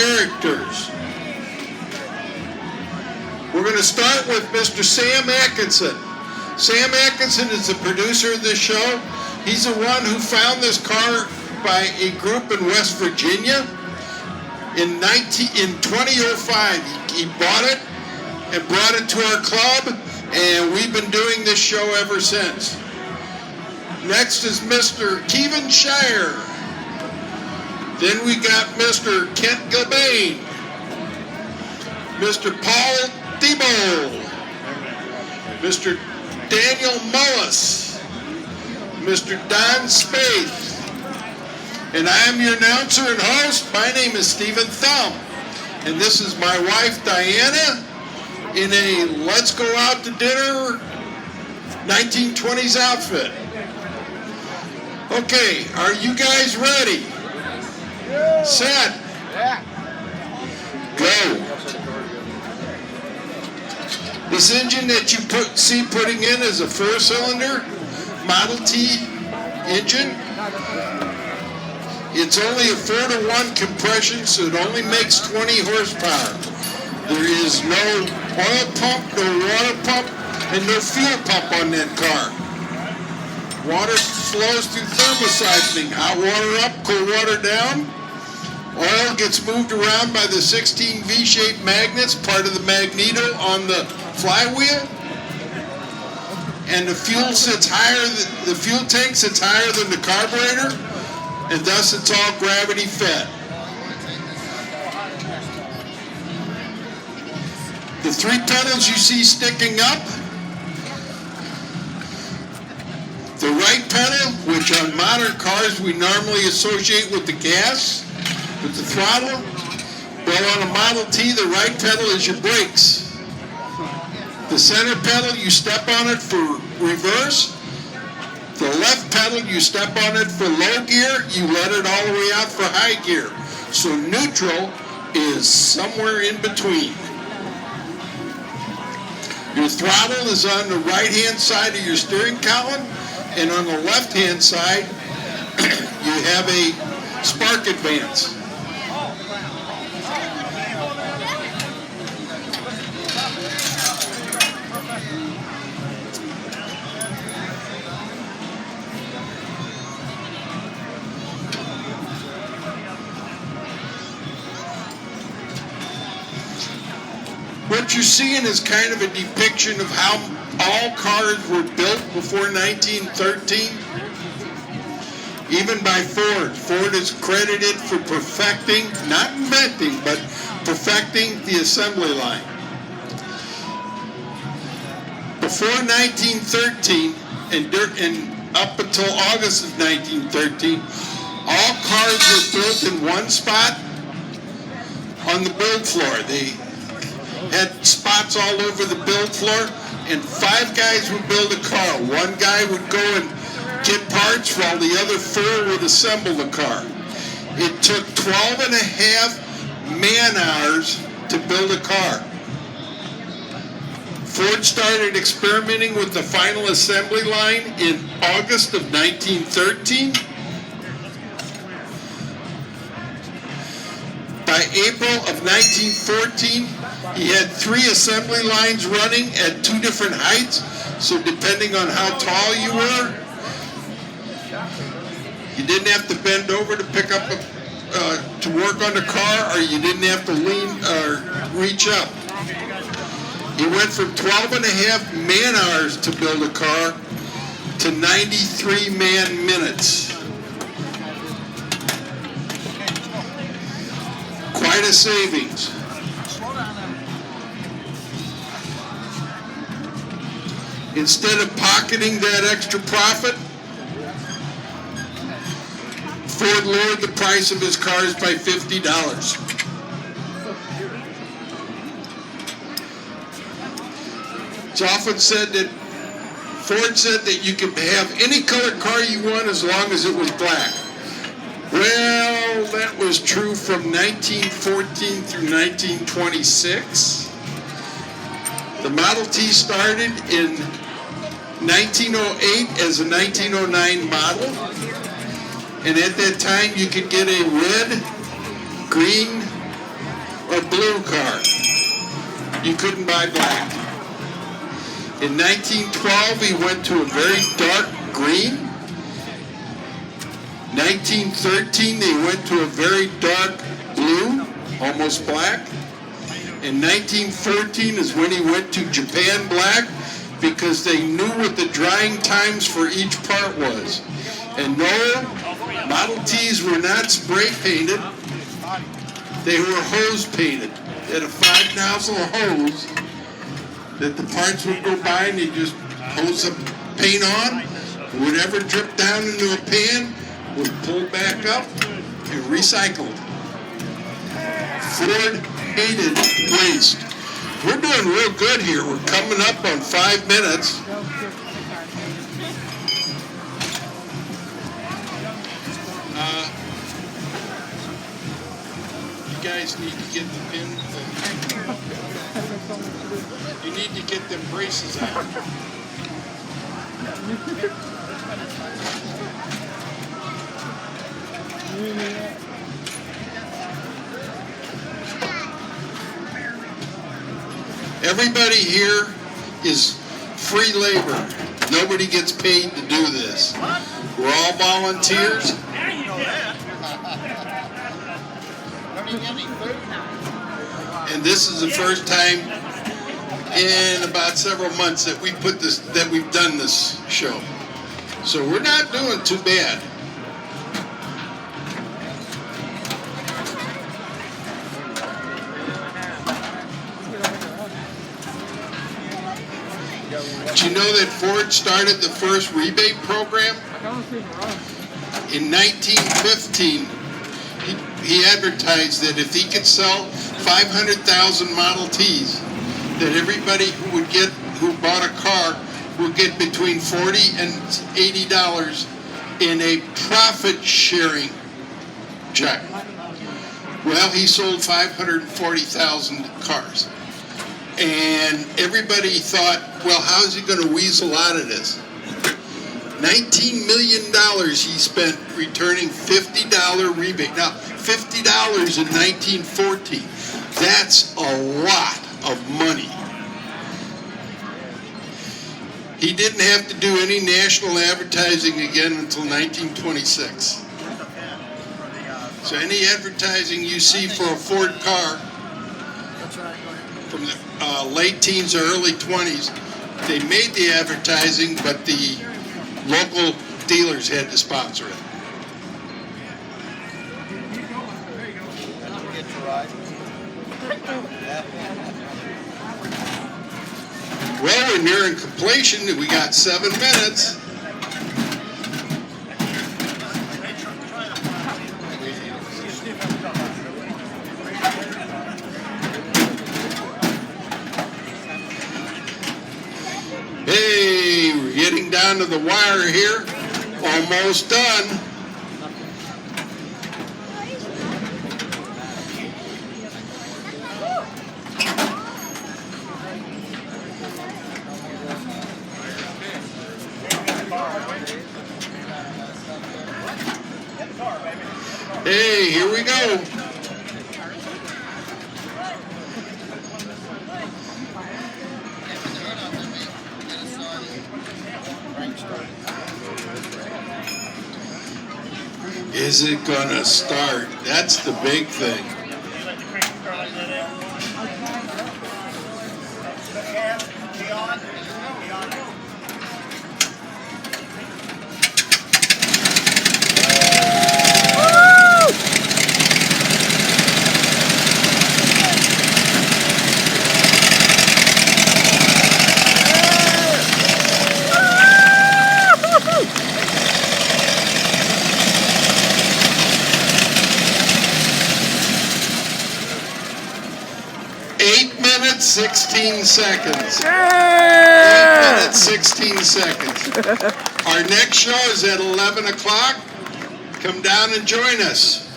characters. We're going to start with Mr. Sam Atkinson. Sam Atkinson is the producer of this show. He's the one who found this car by a group in West Virginia. In 2005, he bought it and brought it to our club, and we've been doing this show ever since. Next is Mr. Kevin Shire. Then we got Mr. Kent Gilbane, Mr. Paul Thibault, Mr. Daniel Mullis, Mr. Don Spaeth, and I am your announcer and host. My name is Stephen Thumb, and this is my wife Diana in a Let's Go Out to Dinner 1920s outfit. Okay, are you guys ready? Set. Go. This engine that you see putting in is a 4-cylinder Model T engine. It's only a 4-to-1 compression, so it only makes 20 horsepower. There is no oil pump, no water pump, and no fuel pump on that car. Water flows through thermocycling. Hot water up, cold water down. Oil gets moved around by the 16 V-shaped magnets, part of the magneto on the flywheel. And the fuel sits higher, the fuel tank sits higher than the carburetor, and thus it's all gravity fed. The 3 pedals you see sticking up, the right pedal, which on modern cars we normally associate with the gas, with the throttle, well, on a Model T, the right pedal is your brakes. The center pedal, you step on it for reverse. The left pedal, you step on it for low gear. You let it all the way out for high gear. So neutral is somewhere in between. Your throttle is on the right-hand side of your steering column, and on the left-hand side, you have a spark advance. What you're seeing is kind of a depiction of how all cars were built before 1913, even by Ford. Ford is credited for perfecting, not inventing, but perfecting the assembly line. Before 1913 and up until August of 1913, all cars were built in one spot on the build floor. They had spots all over the build floor, and 5 guys would build a car. 1 guy would go and get parts while the other 4 would assemble the car. It took 12 and a half man-hours to build a car. Ford started experimenting with the final assembly line in August of 1913. By April of 1914, he had 3 assembly lines running at 2 different heights, so depending on how tall you were, you didn't have to bend over to pick up to work on the car, or you didn't have to lean or reach up. He went from 12 and a half man-hours to build a car to 93 man-minutes. Quite a savings. Instead of pocketing that extra profit, Ford lowered the price of his cars by $50. It's often said that Ford said that you could have any color car you want as long as it was black. Well, that was true from 1914 through 1926. The Model T started in 1908 as a 1909 model, and at that time you could get a red, green, a blue car. You couldn't buy black. In 1912, he went to a very dark green. 1913, they went to a very dark blue, almost black. In 1914 is when he went to Japan black, because they knew what the drying times for each part was. And no, Model Ts were not spray painted, they were hose painted. They had a 5-nozzle hose that the parts would go by and you just hose the paint on. Whatever dripped down into a pan was pulled back up and recycled. Ford hated waste. We're doing real good here. We're coming up on 5 minutes. You guys need to get the pin. You need to get them braces out. Everybody here is free labor. Nobody gets paid to do this. We're all volunteers. And this is the first time in about several months that we've done this show. So we're not doing too bad. Did you know that Ford started the first rebate program? In 1915, he advertised that if he could sell 500,000 Model Ts, that everybody who bought a car would get between $40 and $80 in a profit sharing check. Well, he sold 540,000 cars. And everybody thought, well, how's he going to weasel out of this? $19 million he spent returning $50 rebate. Now, $50 in 1914, that's a lot of money. He didn't have to do any national advertising again until 1926. So any advertising you see for a Ford car from the late teens or early 20s, they made the advertising, but the local dealers had to sponsor it. Well, we're nearing completion. We got 7 minutes. Hey, we're getting down to the wire here. Almost done. Hey, here we go. Is it gonna start? That's the big thing. minutes, 16 seconds. 8 minutes, 16 seconds. Our next show is at 11 o'clock. Come down and join us.